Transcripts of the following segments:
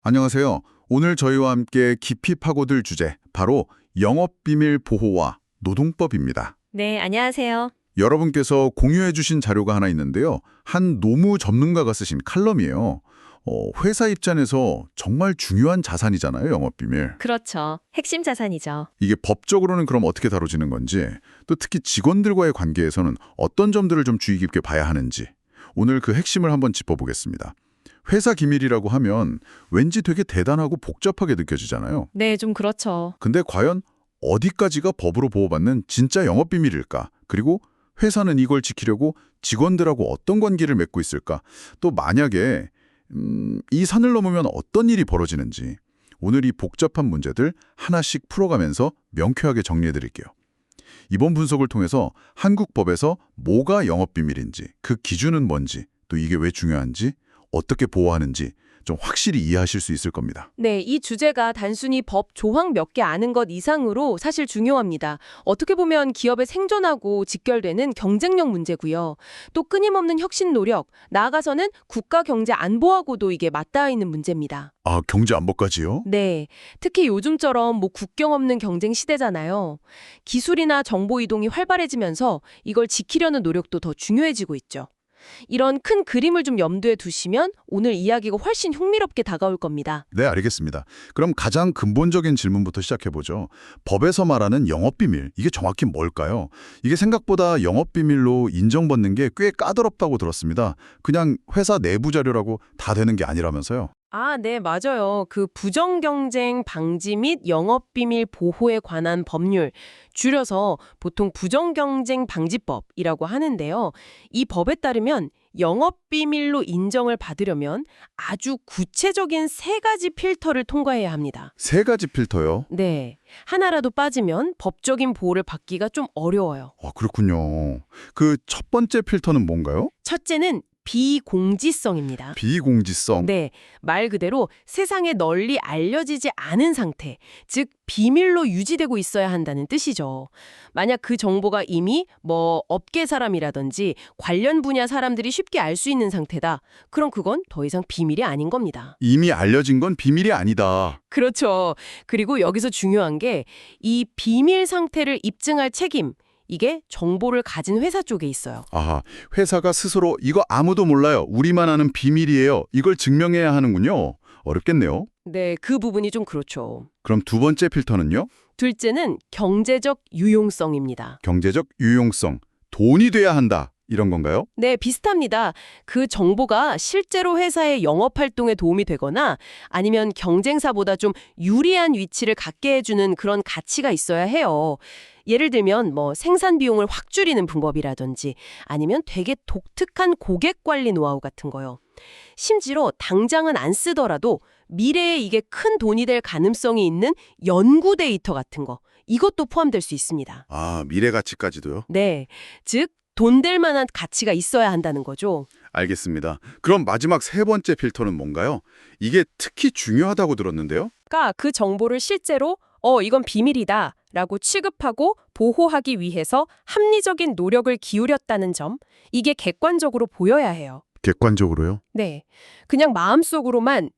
안녕하세요. 오늘 저희와 함께 깊이 파고들 주제, 바로 영업비밀 보호와 노동법입니다. 네, 안녕하세요. 여러분께서 공유해 주신 자료가 하나 있는데요. 한 노무 전문가가 쓰신 칼럼이에요. 회사 입장에서 정말 중요한 자산이잖아요, 영업비밀. 그렇죠. 핵심 자산이죠. 이게 법적으로는 그럼 어떻게 다뤄지는 건지, 또 특히 직원들과의 관계에서는 어떤 점들을 좀 주의 깊게 봐야 하는지, 오늘 그 핵심을 한번 짚어보겠습니다. 회사 기밀이라고 하면 왠지 되게 대단하고 복잡하게 느껴지잖아요. 네, 좀 그렇죠. 근데 과연 어디까지가 법으로 보호받는 진짜 영업비밀일까? 그리고 회사는 이걸 지키려고 직원들하고 어떤 관계를 맺고 있을까? 또 만약에 이 산을 넘으면 어떤 일이 벌어지는지, 오늘 이 복잡한 문제들 하나씩 풀어가면서 명쾌하게 정리해드릴게요. 이번 분석을 통해서 한국 법에서 뭐가 영업비밀인지, 그 기준은 뭔지, 또 이게 왜 중요한지, 어떻게 보호하는지 좀 확실히 이해하실 수 있을 겁니다. 네, 이 주제가 단순히 법 조항 몇 개 아는 것 이상으로 사실 중요합니다. 어떻게 보면 기업의 생존하고 직결되는 경쟁력 문제고요. 또 끊임없는 혁신 노력, 나아가서는 국가 경제 안보하고도 이게 맞닿아 있는 문제입니다. 아, 경제 안보까지요? 네, 특히 요즘처럼 국경 없는 경쟁 시대잖아요. 기술이나 정보 이동이 활발해지면서 이걸 지키려는 노력도 더 중요해지고 있죠. 이런 큰 그림을 좀 염두에 두시면 오늘 이야기가 훨씬 흥미롭게 다가올 겁니다. 네, 알겠습니다. 그럼 가장 근본적인 질문부터 시작해보죠. 법에서 말하는 영업비밀, 이게 정확히 뭘까요? 이게 생각보다 영업비밀로 인정받는 게 꽤 까다롭다고 들었습니다. 그냥 회사 내부 자료라고 다 되는 게 아니라면서요. 아, 네, 맞아요. 그 부정경쟁 방지 및 영업비밀 보호에 관한 법률, 줄여서 보통 부정경쟁 방지법이라고 하는데요. 이 법에 따르면 영업비밀로 인정을 받으려면 아주 구체적인 세 가지 필터를 통과해야 합니다. 세 가지 필터요? 네, 하나라도 빠지면 법적인 보호를 받기가 좀 어려워요. 그렇군요. 그 첫 번째 필터는 뭔가요? 첫째는 비공지성입니다. 비공지성. 네, 말 그대로 세상에 널리 알려지지 않은 상태, 즉 비밀로 유지되고 있어야 한다는 뜻이죠. 만약 그 정보가 이미 업계 사람이라든지 관련 분야 사람들이 쉽게 알 수 있는 상태다. 그럼 그건 더 이상 비밀이 아닌 겁니다. 이미 알려진 건 비밀이 아니다. 그렇죠. 그리고 여기서 중요한 게 이 비밀 상태를 입증할 책임, 이게 정보를 가진 회사 쪽에 있어요. 아하, 회사가 스스로 이거 아무도 몰라요. 우리만 아는 비밀이에요. 이걸 증명해야 하는군요. 어렵겠네요. 네, 그 부분이 좀 그렇죠. 그럼 두 번째 필터는요? 둘째는 경제적 유용성입니다. 경제적 유용성. 돈이 돼야 한다. 이런 건가요? 네, 비슷합니다. 그 정보가 실제로 회사의 영업활동에 도움이 되거나 아니면 경쟁사보다 좀 유리한 위치를 갖게 해주는 그런 가치가 있어야 해요. 예를 들면 생산 비용을 확 줄이는 방법이라든지 아니면 되게 독특한 고객 관리 노하우 같은 거요. 심지어 당장은 안 쓰더라도 미래에 이게 큰 돈이 될 가능성이 있는 연구 데이터 같은 거, 이것도 포함될 수 있습니다. 아, 미래 가치까지도요? 네, 즉 돈 될 만한 가치가 있어야 한다는 거죠. 알겠습니다. 그럼 마지막 세 번째 필터는 뭔가요? 이게 특히 중요하다고 들었는데요? 그러니까 그 정보를 실제로 이건 비밀이다 라고 취급하고 보호하기 위해서 합리적인 노력을 기울였다는 점, 이게 객관적으로 보여야 해요. 객관적으로요? 네, 그냥 마음속으로만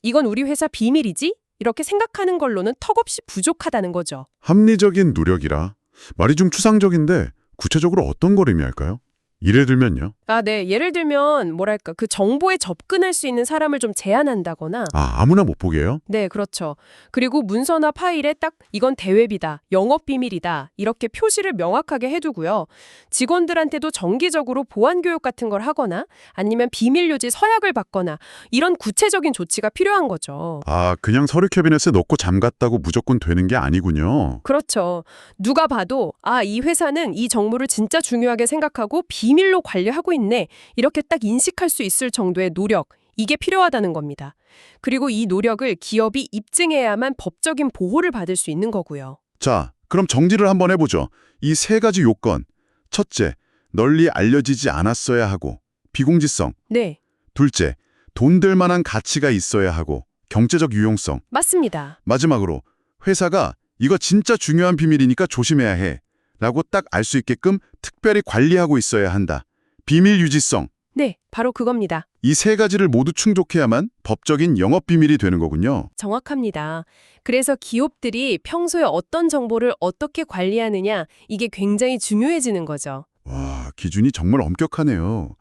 이건 우리 회사 비밀이지? 이렇게 생각하는 걸로는 턱없이 부족하다는 거죠. 합리적인 노력이라. 말이 좀 추상적인데 구체적으로 어떤 걸 의미할까요? 예를 들면요. 아, 네. 예를 들면 그 정보에 접근할 수 있는 사람을 좀 제한한다거나. 아무나 못 보게 해요? 네, 그렇죠. 그리고 문서나 파일에 딱 이건 대외비다, 영업비밀이다 이렇게 표시를 명확하게 해두고요. 직원들한테도 정기적으로 보안 교육 같은 걸 하거나 아니면 비밀유지 서약을 받거나 이런 구체적인 조치가 필요한 거죠. 그냥 서류 캐비넷에 넣고 잠갔다고 무조건 되는 게 아니군요. 그렇죠. 누가 봐도 이 회사는 이 정보를 진짜 중요하게 생각하고 비밀로 관리하고 있네. 이렇게 딱 인식할 수 있을 정도의 노력, 이게 필요하다는 겁니다. 그리고 이 노력을 기업이 입증해야만 법적인 보호를 받을 수 있는 거고요. 자, 그럼 정리를 한번 해보죠. 이 세 가지 요건. 첫째, 널리 알려지지 않았어야 하고 비공지성. 네, 둘째, 돈 될 만한 가치가 있어야 하고 경제적 유용성. 맞습니다. 마지막으로 회사가 이거 진짜 중요한 비밀이니까 조심해야 해 라고 딱 알 수 있게끔 특별히 관리하고 있어야 한다. 비밀 유지성. 네, 바로 그겁니다. 이 세 가지를 모두 충족해야만 법적인 영업비밀이 되는 거군요. 정확합니다. 그래서 기업들이 평소에 어떤 정보를 어떻게 관리하느냐, 이게 굉장히 중요해지는 거죠. 와, 기준이 정말 엄격하네요.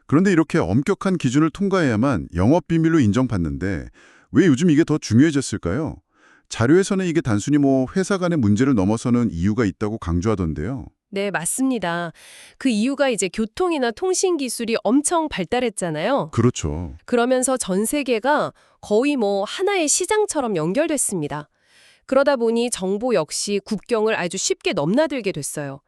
그런데 이렇게 엄격한 기준을 통과해야만 영업비밀로 인정받는데 왜 요즘 이게 더 중요해졌을까요? 자료에서는 이게 단순히 회사 간의 문제를 넘어서는 이유가 있다고 강조하던데요. 네, 맞습니다. 그 이유가 이제 교통이나 통신 기술이 엄청 발달했잖아요. 그렇죠. 그러면서 전 세계가 거의 하나의 시장처럼 연결됐습니다. 그러다 보니 정보 역시 국경을 아주 쉽게 넘나들게 됐어요.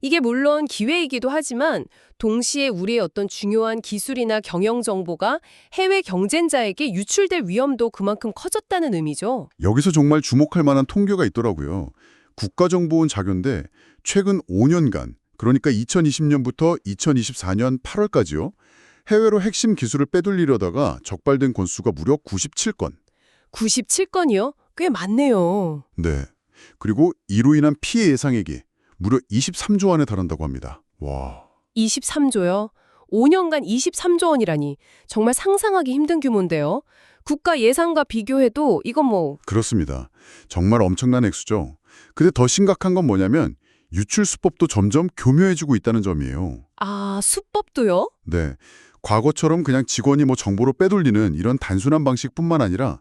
이게 물론 기회이기도 하지만 동시에 우리의 어떤 중요한 기술이나 경영 정보가 해외 경쟁자에게 유출될 위험도 그만큼 커졌다는 의미죠. 여기서 정말 주목할 만한 통계가 있더라고요. 국가정보원 자료인데 최근 5년간, 그러니까 2020년부터 2024년 8월까지요. 해외로 핵심 기술을 빼돌리려다가 적발된 건수가 무려 97건. 97건이요? 꽤 많네요. 네. 그리고 이로 인한 피해 예상액이 무려 23조 원에 달한다고 합니다. 와. 23조요? 5년간 23조 원이라니 정말 상상하기 힘든 규모인데요. 국가 예산과 비교해도 이건 그렇습니다. 정말 엄청난 액수죠. 근데 더 심각한 건 뭐냐면 유출 수법도 점점 교묘해지고 있다는 점이에요. 아, 수법도요? 네. 과거처럼 그냥 직원이 정보를 빼돌리는 이런 단순한 방식뿐만 아니라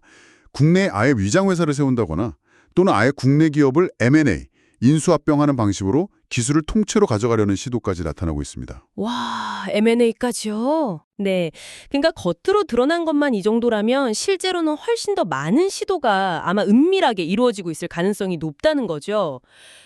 국내에 아예 위장회사를 세운다거나 또는 아예 국내 기업을 M&A, 인수합병하는 방식으로 기술을 통째로 가져가려는 시도까지 나타나고 있습니다. 와, M&A까지요? 네. 그러니까 겉으로 드러난 것만 이 정도라면 실제로는 훨씬 더 많은 시도가 아마 은밀하게 이루어지고 있을 가능성이 높다는 거죠.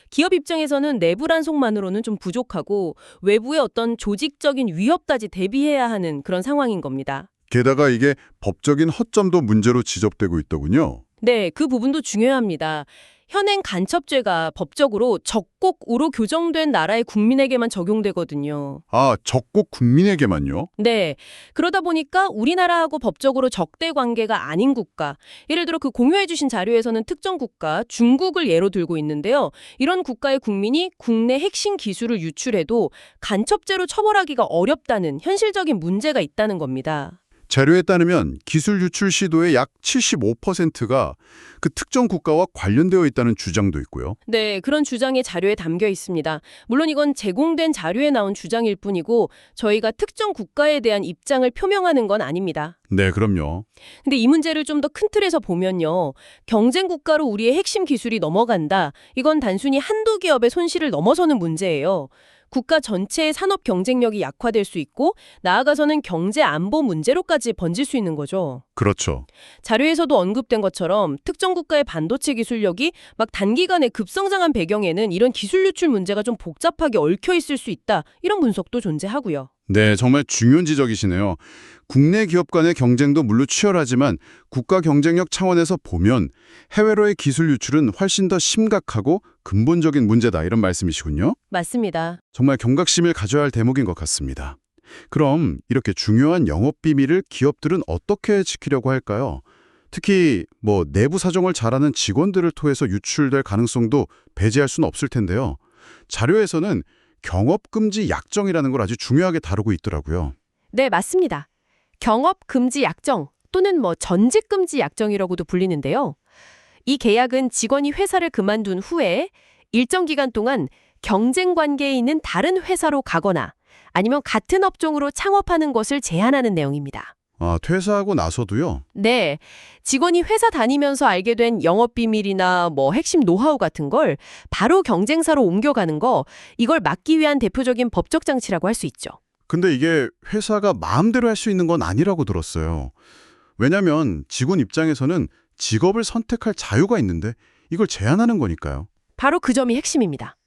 기업 입장에서는 내부 단속만으로는 좀 부족하고 외부의 어떤 조직적인 위협까지 대비해야 하는 그런 상황인 겁니다. 게다가 이게 법적인 허점도 문제로 지적되고 있더군요. 네, 그 부분도 중요합니다. 현행 간첩죄가 법적으로 적국으로 교정된 나라의 국민에게만 적용되거든요. 아, 적국 국민에게만요? 네. 그러다 보니까 우리나라하고 법적으로 적대 관계가 아닌 국가, 예를 들어 그 공유해 주신 자료에서는 특정 국가, 중국을 예로 들고 있는데요. 이런 국가의 국민이 국내 핵심 기술을 유출해도 간첩죄로 처벌하기가 어렵다는 현실적인 문제가 있다는 겁니다. 자료에 따르면 기술 유출 시도의 약 75%가 그 특정 국가와 관련되어 있다는 주장도 있고요. 네, 그런 주장이 자료에 담겨 있습니다. 물론 이건 제공된 자료에 나온 주장일 뿐이고 저희가 특정 국가에 대한 입장을 표명하는 건 아닙니다. 네, 그럼요. 근데 이 문제를 좀 더 큰 틀에서 보면요. 경쟁 국가로 우리의 핵심 기술이 넘어간다. 이건 단순히 한두 기업의 손실을 넘어서는 문제예요. 국가 전체의 산업 경쟁력이 약화될 수 있고 나아가서는 경제 안보 문제로까지 번질 수 있는 거죠. 그렇죠. 자료에서도 언급된 것처럼 특정 국가의 반도체 기술력이 막 단기간에 급성장한 배경에는 이런 기술 유출 문제가 좀 복잡하게 얽혀 있을 수 있다. 이런 분석도 존재하고요. 네, 정말 중요한 지적이시네요. 국내 기업 간의 경쟁도 물론 치열하지만 국가 경쟁력 차원에서 보면 해외로의 기술 유출은 훨씬 더 심각하고 근본적인 문제다 이런 말씀이시군요. 맞습니다. 정말 경각심을 가져야 할 대목인 것 같습니다. 그럼 이렇게 중요한 영업 비밀을 기업들은 어떻게 지키려고 할까요? 특히 내부 사정을 잘 아는 직원들을 통해서 유출될 가능성도 배제할 수는 없을 텐데요. 자료에서는 경업금지 약정이라는 걸 아주 중요하게 다루고 있더라고요. 네, 맞습니다. 경업금지 약정 또는 전직금지 약정이라고도 불리는데요. 이 계약은 직원이 회사를 그만둔 후에 일정 기간 동안 경쟁 관계에 있는 다른 회사로 가거나 아니면 같은 업종으로 창업하는 것을 제한하는 내용입니다. 아, 퇴사하고 나서도요? 네, 직원이 회사 다니면서 알게 된 영업비밀이나 핵심 노하우 같은 걸 바로 경쟁사로 옮겨가는 거, 이걸 막기 위한 대표적인 법적 장치라고 할 수 있죠. 근데 이게 회사가 마음대로 할 수 있는 건 아니라고 들었어요. 왜냐면 직원 입장에서는 직업을 선택할 자유가 있는데 이걸 제한하는 거니까요. 바로 그 점이 핵심입니다.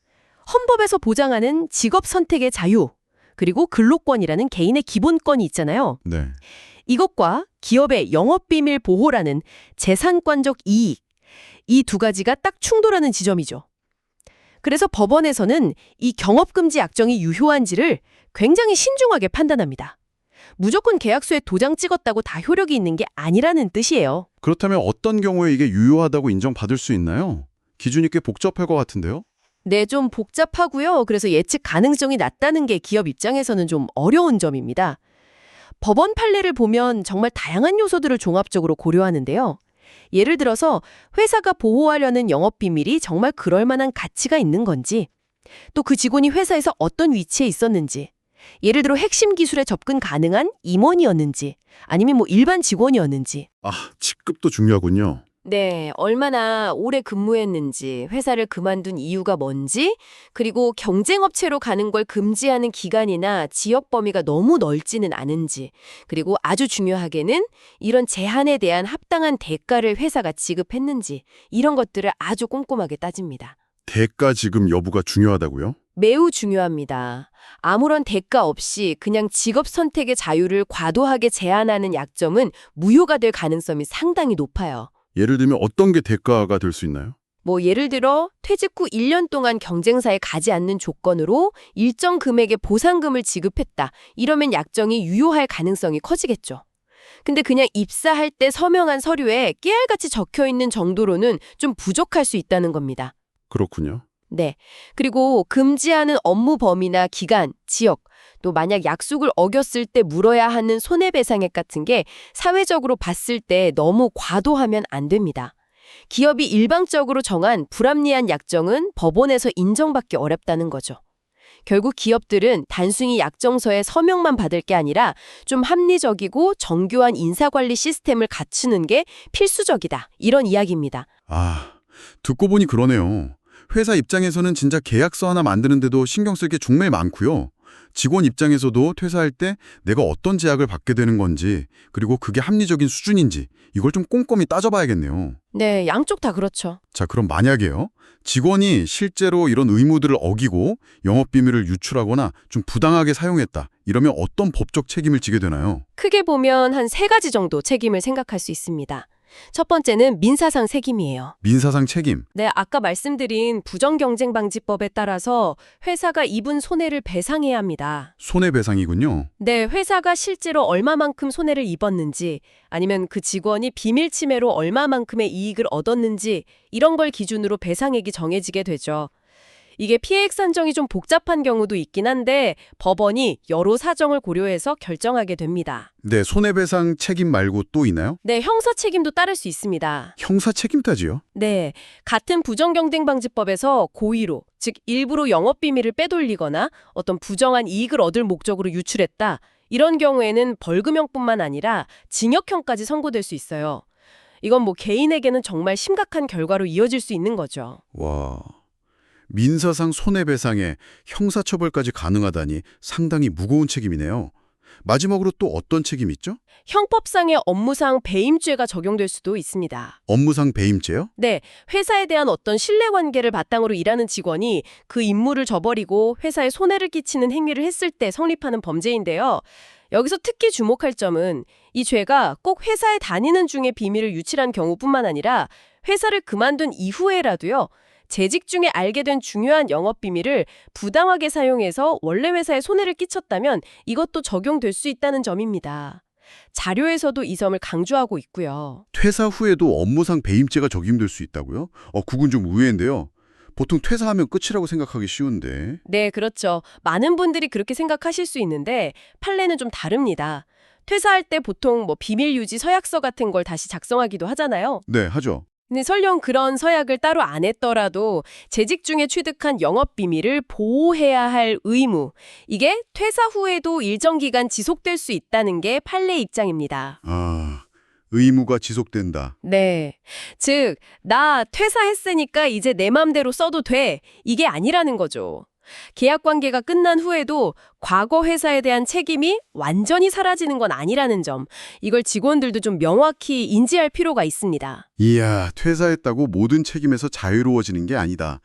헌법에서 보장하는 직업 선택의 자유, 그리고 근로권이라는 개인의 기본권이 있잖아요. 네. 이것과 기업의 영업비밀 보호라는 재산권적 이익, 이 두 가지가 딱 충돌하는 지점이죠. 그래서 법원에서는 이 경업금지 약정이 유효한지를 굉장히 신중하게 판단합니다. 무조건 계약서에 도장 찍었다고 다 효력이 있는 게 아니라는 뜻이에요. 그렇다면 어떤 경우에 이게 유효하다고 인정받을 수 있나요? 기준이 꽤 복잡할 것 같은데요? 네, 좀 복잡하고요. 그래서 예측 가능성이 낮다는 게 기업 입장에서는 좀 어려운 점입니다. 법원 판례를 보면 정말 다양한 요소들을 종합적으로 고려하는데요. 예를 들어서 회사가 보호하려는 영업비밀이 정말 그럴 만한 가치가 있는 건지, 또 그 직원이 회사에서 어떤 위치에 있었는지, 예를 들어 핵심 기술에 접근 가능한 임원이었는지, 아니면 뭐 일반 직원이었는지. 직급도 중요하군요. 네, 얼마나 오래 근무했는지, 회사를 그만둔 이유가 뭔지, 그리고 경쟁업체로 가는 걸 금지하는 기간이나 지역 범위가 너무 넓지는 않은지, 그리고 아주 중요하게는 이런 제한에 대한 합당한 대가를 회사가 지급했는지, 이런 것들을 아주 꼼꼼하게 따집니다. 대가 지급 여부가 중요하다고요? 매우 중요합니다. 아무런 대가 없이 그냥 직업 선택의 자유를 과도하게 제한하는 약점은 무효가 될 가능성이 상당히 높아요. 예를 들면 어떤 게 대가가 될 수 있나요? 뭐 예를 들어 퇴직 후 1년 동안 경쟁사에 가지 않는 조건으로 일정 금액의 보상금을 지급했다. 이러면 약정이 유효할 가능성이 커지겠죠. 근데 그냥 입사할 때 서명한 서류에 깨알같이 적혀있는 정도로는 좀 부족할 수 있다는 겁니다. 그렇군요. 네. 그리고 금지하는 업무 범위나 기간, 지역, 또 만약 약속을 어겼을 때 물어야 하는 손해배상액 같은 게 사회적으로 봤을 때 너무 과도하면 안 됩니다. 기업이 일방적으로 정한 불합리한 약정은 법원에서 인정받기 어렵다는 거죠. 결국 기업들은 단순히 약정서에 서명만 받을 게 아니라 좀 합리적이고 정교한 인사관리 시스템을 갖추는 게 필수적이다. 이런 이야기입니다. 듣고 보니 그러네요. 회사 입장에서는 진짜 계약서 하나 만드는데도 신경 쓸 게 정말 많고요. 직원 입장에서도 퇴사할 때 내가 어떤 제약을 받게 되는 건지, 그리고 그게 합리적인 수준인지 이걸 좀 꼼꼼히 따져봐야겠네요. 네, 양쪽 다 그렇죠. 자, 그럼 만약에요. 직원이 실제로 이런 의무들을 어기고 영업비밀을 유출하거나 좀 부당하게 사용했다. 이러면 어떤 법적 책임을 지게 되나요? 크게 보면 한 3가지 정도 책임을 생각할 수 있습니다. 첫 번째는 민사상 책임이에요. 민사상 책임. 네, 아까 말씀드린 부정경쟁방지법에 따라서 회사가 입은 손해를 배상해야 합니다. 손해배상이군요. 네, 회사가 실제로 얼마만큼 손해를 입었는지, 아니면 그 직원이 비밀 침해로 얼마만큼의 이익을 얻었는지, 이런 걸 기준으로 배상액이 정해지게 되죠. 이게 피해액 산정이 좀 복잡한 경우도 있긴 한데 법원이 여러 사정을 고려해서 결정하게 됩니다. 네, 손해배상 책임 말고 또 있나요? 네, 형사 책임도 따를 수 있습니다. 형사 책임 따지요? 네, 같은 부정경쟁방지법에서 고의로, 즉 일부러 영업비밀을 빼돌리거나 어떤 부정한 이익을 얻을 목적으로 유출했다. 이런 경우에는 벌금형뿐만 아니라 징역형까지 선고될 수 있어요. 이건 뭐 개인에게는 정말 심각한 결과로 이어질 수 있는 거죠. 와, 민사상 손해배상에 형사처벌까지 가능하다니 상당히 무거운 책임이네요. 마지막으로 또 어떤 책임이 있죠? 형법상의 업무상 배임죄가 적용될 수도 있습니다. 업무상 배임죄요? 네, 회사에 대한 어떤 신뢰관계를 바탕으로 일하는 직원이 그 임무를 저버리고 회사에 손해를 끼치는 행위를 했을 때 성립하는 범죄인데요. 여기서 특히 주목할 점은 이 죄가 꼭 회사에 다니는 중에 비밀을 유출한 경우뿐만 아니라 회사를 그만둔 이후에라도요. 재직 중에 알게 된 중요한 영업비밀을 부당하게 사용해서 원래 회사에 손해를 끼쳤다면 이것도 적용될 수 있다는 점입니다. 자료에서도 이 점을 강조하고 있고요. 퇴사 후에도 업무상 배임죄가 적용될 수 있다고요? 그건 좀 의외인데요. 보통 퇴사하면 끝이라고 생각하기 쉬운데. 네, 그렇죠. 많은 분들이 그렇게 생각하실 수 있는데 판례는 좀 다릅니다. 퇴사할 때 보통 뭐 비밀 유지 서약서 같은 걸 다시 작성하기도 하잖아요. 네, 하죠. 근데 설령 그런 서약을 따로 안 했더라도 재직 중에 취득한 영업비밀을 보호해야 할 의무, 이게 퇴사 후에도 일정 기간 지속될 수 있다는 게 판례 입장입니다. 의무가 지속된다. 네. 즉, 나 퇴사했으니까 이제 내 맘대로 써도 돼. 이게 아니라는 거죠. 계약 관계가 끝난 후에도 과거 회사에 대한 책임이 완전히 사라지는 건 아니라는 점, 이걸 직원들도 좀 명확히 인지할 필요가 있습니다. 이야, 퇴사했다고 모든 책임에서 자유로워지는 게 아니다.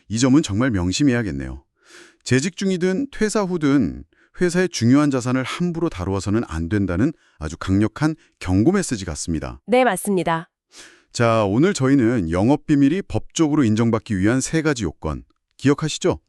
이 점은 정말 명심해야겠네요. 재직 중이든 퇴사 후든 회사의 중요한 자산을 함부로 다루어서는 안 된다는 아주 강력한 경고 메시지 같습니다. 네, 맞습니다. 자, 오늘 저희는 영업비밀이 법적으로 인정받기 위한 3가지 요건, 기억하시죠?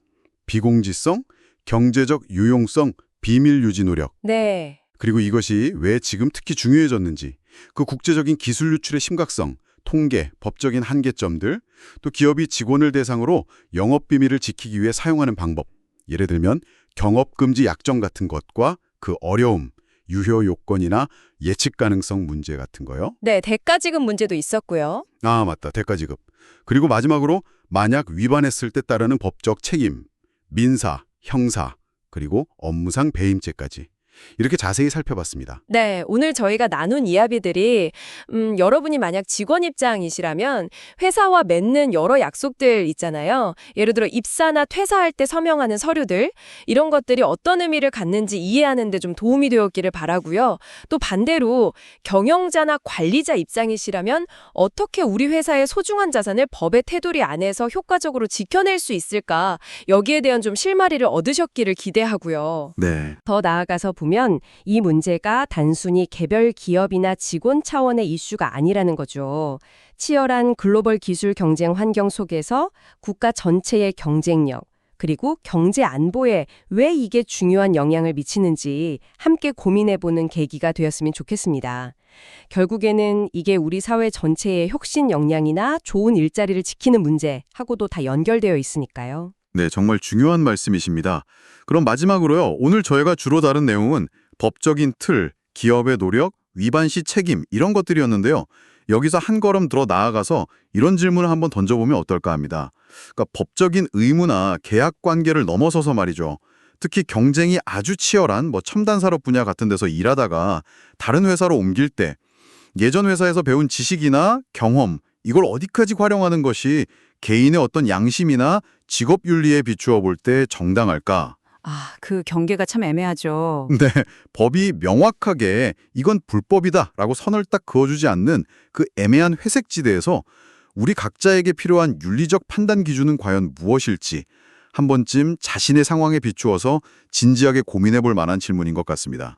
비공지성, 경제적 유용성, 비밀 유지 노력. 네. 그리고 이것이 왜 지금 특히 중요해졌는지, 그 국제적인 기술 유출의 심각성, 통계, 법적인 한계점들, 또 기업이 직원을 대상으로 영업비밀을 지키기 위해 사용하는 방법, 예를 들면 경업금지 약정 같은 것과 그 어려움, 유효 요건이나 예측 가능성 문제 같은 거요. 네, 대가 지급 문제도 있었고요. 아, 맞다. 대가 지급. 그리고 마지막으로 만약 위반했을 때 따르는 법적 책임, 민사, 형사, 그리고 업무상 배임죄까지. 이렇게 자세히 살펴봤습니다. 네, 오늘 저희가 나눈 이야기들이 여러분이 만약 직원 입장이시라면 회사와 맺는 여러 약속들 있잖아요. 예를 들어 입사나 퇴사할 때 서명하는 서류들, 이런 것들이 어떤 의미를 갖는지 이해하는 데 좀 도움이 되었기를 바라고요. 또 반대로 경영자나 관리자 입장이시라면 어떻게 우리 회사의 소중한 자산을 법의 테두리 안에서 효과적으로 지켜낼 수 있을까, 여기에 대한 좀 실마리를 얻으셨기를 기대하고요. 네. 더 나아가서 보면 이 문제가 단순히 개별 기업이나 직원 차원의 이슈가 아니라는 거죠. 치열한 글로벌 기술 경쟁 환경 속에서 국가 전체의 경쟁력, 그리고 경제 안보에 왜 이게 중요한 영향을 미치는지 함께 고민해보는 계기가 되었으면 좋겠습니다. 결국에는 이게 우리 사회 전체의 혁신 역량이나 좋은 일자리를 지키는 문제하고도 다 연결되어 있으니까요. 네, 정말 중요한 말씀이십니다. 그럼 마지막으로요. 오늘 저희가 주로 다룬 내용은 법적인 틀, 기업의 노력, 위반 시 책임 이런 것들이었는데요. 여기서 한 걸음 더 나아가서 이런 질문을 한번 던져보면 어떨까 합니다. 그러니까 법적인 의무나 계약 관계를 넘어서서 말이죠. 특히 경쟁이 아주 치열한 첨단 산업 분야 같은 데서 일하다가 다른 회사로 옮길 때 예전 회사에서 배운 지식이나 경험 이걸 어디까지 활용하는 것이 개인의 어떤 양심이나 직업 윤리에 비추어 볼 때 정당할까? 아, 그 경계가 참 애매하죠. 네, 법이 명확하게 이건 불법이다라고 선을 딱 그어주지 않는 그 애매한 회색지대에서 우리 각자에게 필요한 윤리적 판단 기준은 과연 무엇일지 한 번쯤 자신의 상황에 비추어서 진지하게 고민해 볼 만한 질문인 것 같습니다.